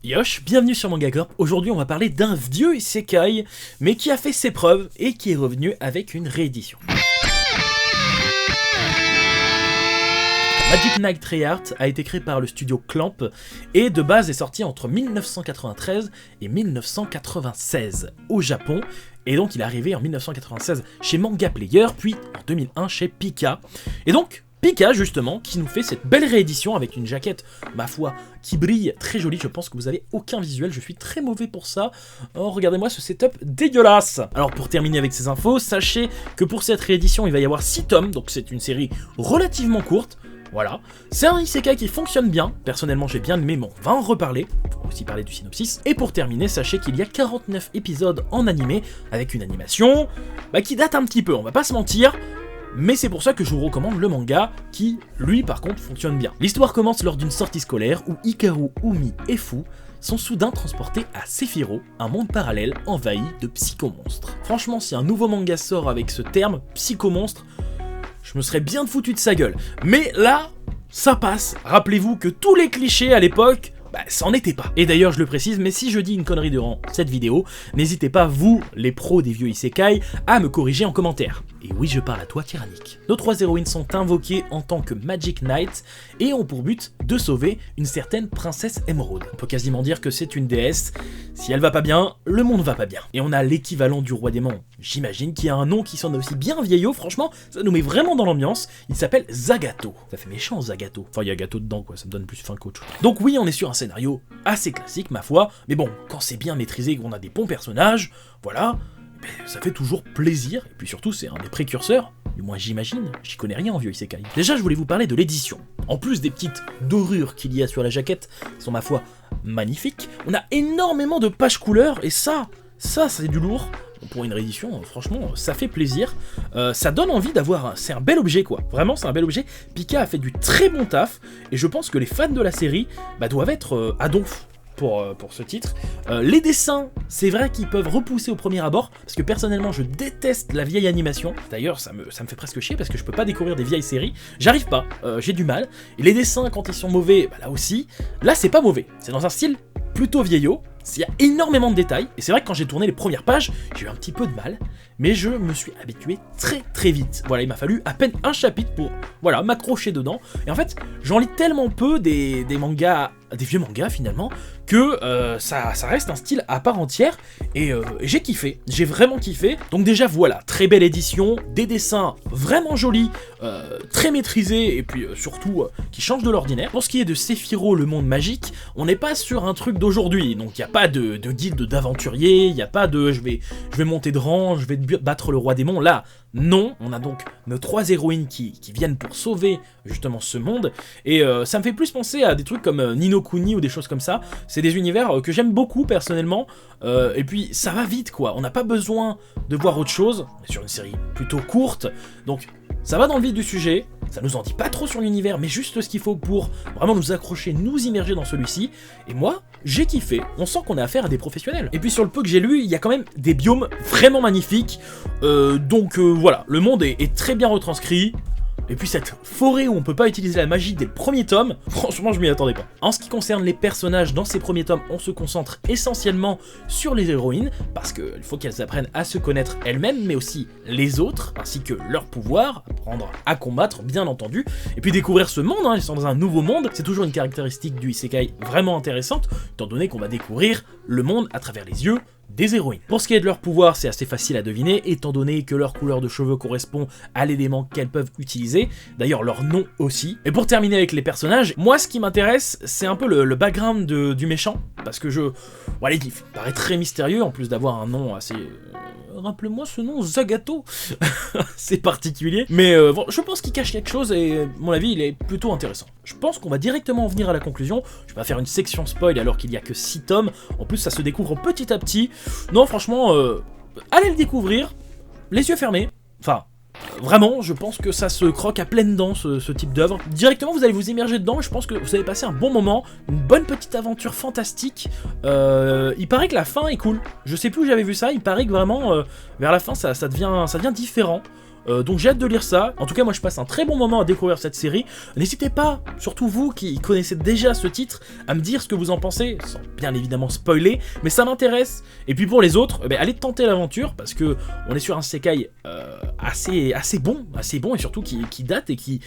Yosh, bienvenue sur Manga Corp. Aujourd'hui on va parler d'un vieux isekai, mais qui a fait ses preuves et qui est revenu avec une réédition. Magic Knight Treyarch a été créé par le studio Clamp et de base est sorti entre 1993 et 1996 au Japon, et donc il est arrivé en 1996 chez Manga Player, puis en 2001 chez Pika. Et donc Pika justement qui nous fait cette belle réédition avec une jaquette, ma foi, qui brille, très jolie. Je pense que vous avez aucun visuel, je suis très mauvais pour ça. Oh, regardez-moi ce setup dégueulasse. Alors pour terminer avec ces infos, sachez que pour cette réédition il va y avoir 6 tomes, donc c'est une série relativement courte. Voilà, c'est un isekai qui fonctionne bien, personnellement j'ai bien aimé, mais on va en reparler, faut aussi parler du synopsis. Et pour terminer, sachez qu'il y a 49 épisodes en animé, avec une animation qui date un petit peu, on va pas se mentir, mais c'est pour ça que je vous recommande le manga, qui, lui par contre, fonctionne bien. L'histoire commence lors d'une sortie scolaire où Hikaru, Umi et Fu sont soudain transportés à Sephiroth, un monde parallèle envahi de psychomonstres. Franchement, si un nouveau manga sort avec ce terme, psychomonstre, je me serais bien foutu de sa gueule. Mais là, ça passe. Rappelez-vous que tous les clichés à l'époque, ça en était pas. Et d'ailleurs, je le précise, mais si je dis une connerie durant cette vidéo, n'hésitez pas, vous, les pros des vieux isekai, à me corriger en commentaire. Et oui, je parle à toi, Tyrannique. Nos 3 héroïnes sont invoquées en tant que Magic Knight et ont pour but de sauver une certaine princesse Émeraude. On peut quasiment dire que c'est une déesse. Si elle va pas bien, le monde va pas bien. Et on a l'équivalent du roi démon, j'imagine, qui a un nom qui sonne aussi bien vieillot, franchement, ça nous met vraiment dans l'ambiance. Il s'appelle Zagato. Ça fait méchant, Zagato. Enfin, il y a gâteau dedans, quoi, ça me donne plus faim qu'autre chose. Donc oui, on est sur un scénario assez classique, ma foi, mais bon, quand c'est bien maîtrisé et qu'on a des bons personnages, voilà, ça fait toujours plaisir, et puis surtout c'est un des précurseurs, du moins j'imagine, j'y connais rien en vieux isekai. Déjà je voulais vous parler de l'édition. En plus des petites dorures qu'il y a sur la jaquette, qui sont ma foi magnifiques, on a énormément de pages couleurs, et ça c'est du lourd. Pour une réédition, franchement, ça fait plaisir. Ça donne envie d'avoir... C'est un bel objet, quoi. Vraiment, c'est un bel objet. Pika a fait du très bon taf, et je pense que les fans de la série doivent être à donf pour ce titre. Les dessins, c'est vrai qu'ils peuvent repousser au premier abord, parce que personnellement, je déteste la vieille animation. D'ailleurs, ça me fait presque chier, parce que je peux pas découvrir des vieilles séries. J'arrive pas, j'ai du mal. Et les dessins, quand ils sont mauvais, là aussi. Là, c'est pas mauvais. C'est dans un style plutôt vieillot. Il y a énormément de détails, et c'est vrai que quand j'ai tourné les premières pages, j'ai eu un petit peu de mal, mais je me suis habitué très vite. Voilà, il m'a fallu à peine un chapitre pour, voilà, m'accrocher dedans, et en fait, j'en lis tellement peu des mangas, des vieux mangas finalement, que ça reste un style à part entière, et j'ai kiffé, j'ai vraiment kiffé. Donc déjà voilà, très belle édition, des dessins vraiment jolis, très maîtrisés, et puis surtout qui changent de l'ordinaire. Pour ce qui est de Sephiroth, le monde magique, on n'est pas sur un truc d'aujourd'hui, donc il n'y a pas de guilde d'aventuriers, il n'y a pas de je vais monter de rang, je vais battre le roi démon. Là, non, on a donc nos 3 héroïnes qui viennent pour sauver justement ce monde, et ça me fait plus penser à des trucs comme Ni no Kuni ou des choses comme ça. C'est des univers que j'aime beaucoup personnellement, et puis ça va vite quoi, on n'a pas besoin de voir autre chose, on est sur une série plutôt courte, donc ça va dans le vif du sujet, ça nous en dit pas trop sur l'univers, mais juste ce qu'il faut pour vraiment nous accrocher, nous immerger dans celui-ci, et moi, j'ai kiffé, on sent qu'on a affaire à des professionnels. Et puis sur le peu que j'ai lu, il y a quand même des biomes vraiment magnifiques, donc voilà, le monde est très bien retranscrit. Et puis cette forêt où on peut pas utiliser la magie dès le premier tome, franchement je m'y attendais pas. En ce qui concerne les personnages dans ces premiers tomes, on se concentre essentiellement sur les héroïnes, parce qu'il faut qu'elles apprennent à se connaître elles-mêmes, mais aussi les autres, ainsi que leurs pouvoirs, apprendre à combattre bien entendu, et puis découvrir ce monde, ils sont dans un nouveau monde, c'est toujours une caractéristique du isekai vraiment intéressante, étant donné qu'on va découvrir le monde à travers les yeux des héroïnes. Pour ce qui est de leur pouvoir, c'est assez facile à deviner, étant donné que leur couleur de cheveux correspond à l'élément qu'elles peuvent utiliser, d'ailleurs leur nom aussi. Et pour terminer avec les personnages, moi ce qui m'intéresse, c'est un peu le background du méchant, parce que voilà, il paraît très mystérieux, en plus d'avoir un nom assez... Rappelez-moi ce nom, Zagato. C'est particulier, mais je pense qu'il cache quelque chose, et à mon avis il est plutôt intéressant. Je pense qu'on va directement en venir à la conclusion. Je vais pas faire une section spoil alors qu'il y a que 6 tomes, en plus ça se découvre petit à petit. Non franchement, allez le découvrir, les yeux fermés, enfin... Vraiment, je pense que ça se croque à pleines dents ce type d'œuvre. Directement, vous allez vous immerger dedans et je pense que vous allez passer un bon moment, une bonne petite aventure fantastique. Il paraît que la fin est cool. Je sais plus où j'avais vu ça, il paraît que vraiment, vers la fin, ça devient différent. Donc j'ai hâte de lire ça. En tout cas, moi je passe un très bon moment à découvrir cette série. N'hésitez pas, surtout vous qui connaissez déjà ce titre, à me dire ce que vous en pensez, sans bien évidemment spoiler, mais ça m'intéresse. Et puis pour les autres, allez tenter l'aventure, parce que on est sur un Sekai assez bon, et surtout qui date et qui,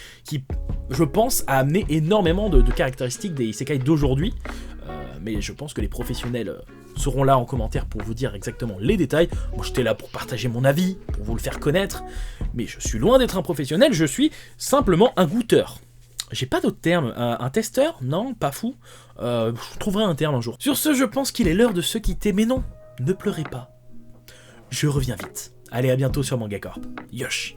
je pense, a amené énormément de caractéristiques des Isekai d'aujourd'hui. Mais je pense que les professionnels seront là en commentaire pour vous dire exactement les détails. Moi j'étais là pour partager mon avis, pour vous le faire connaître, mais je suis loin d'être un professionnel, je suis simplement un goûteur. J'ai pas d'autre terme, un testeur? Non, pas fou. Je trouverai un terme un jour. Sur ce, je pense qu'il est l'heure de se quitter, mais non, ne pleurez pas. Je reviens vite. Allez, à bientôt sur Manga Corp. Yosh.